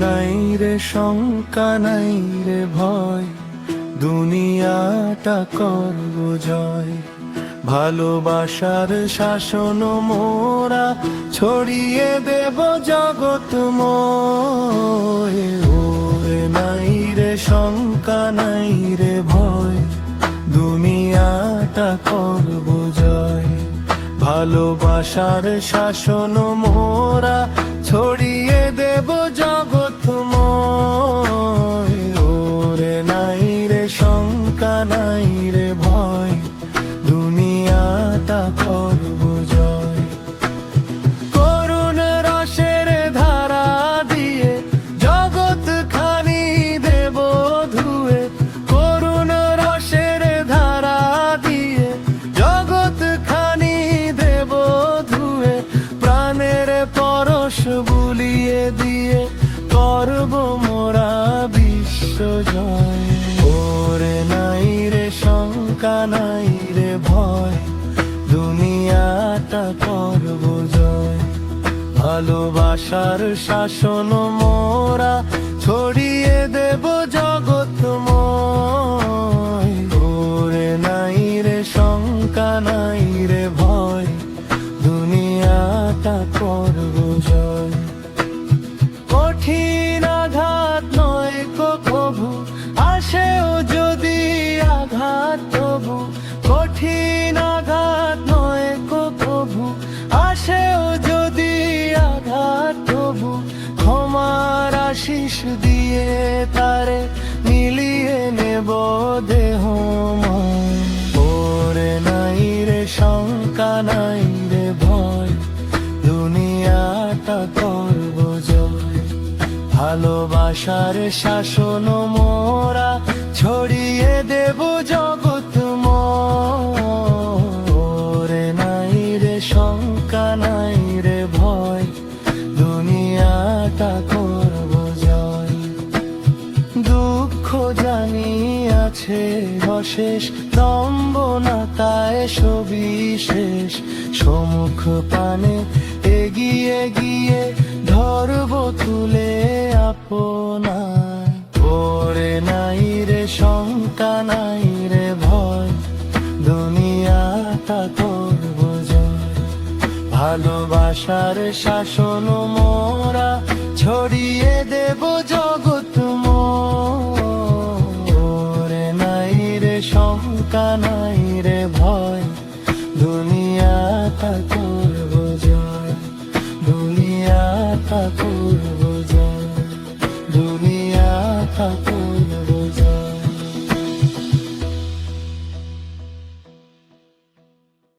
নাই রে শঙ্কা নাই রে ভয়, দুনিয়াটা করব জয়। ভালোবাসার শাসন মোরা ছড়িয়ে দেব জগৎময়। ওরে নাই রে শঙ্কা নাই রে ভয়, দুনিয়াটা করব জয়। ভালোবাসার শাসন মোরা ছড়িয়ে দেব জগৎময়। ওরে নাই রে শঙ্কা নাই রে ভয়, দুনিয়াটা করব জয়। করুণ রসের ধারা দিয়ে জগৎ খানি দেব ধুয়ে, করুণ রসের ধারা দিয়ে জগৎ খানি দেব ধুয়ে। প্রাণের পরশ বুলিয়ে দিয়ে করব মোরা বিশ্ব জয়। ওরে নাই রে শঙ্কা নাই রে ভয়, দুনিয়াটা করব জয়। ভালোবাসার শাসন মোরা ছড়িয়ে দেব জগৎময়। ওরে নাই রে শঙ্কা নাই রে ভয়, দুনিয়াটা করব জয়। কঠিন আঘাত নয় কভু আসেও যদি আঘাত তবু, কঠিন আঘাত নয় কভু আসেও যদি আঘাত তবু। ক্ষমার আশিস দিয়ে তারে মিলিয়ে নেব দেহময়। ওরে নাই রে শঙ্কা নাই রে ভয়, দুনিয়াটা করব জয়। ভালোবাসার শাসন মোরা ছড়িয়ে দেব জগৎময়। ওরে নাই রে শঙ্কা নাই রে ভয়, দুনিয়াটা করব জয়। দুঃখ জানি আছে অশেষ, দম্বনাতায় সবিশেষ। সম্মুখ পানে এগিয়ে গিয়ে ধরব তুলে আপনার। ওরে নাই রে শঙ্কা নাই রে ভয়, দুনিয়াটা করব জয়। ভালোবাসার শাসন মোরা ছড়িয়ে দেব জগৎময়। ওরে নাই রে শঙ্কা নাই রে ভয়, দুনিয়াটা করব জয়। দুনিয়াটা করব জয়, দুনিয়াটা করব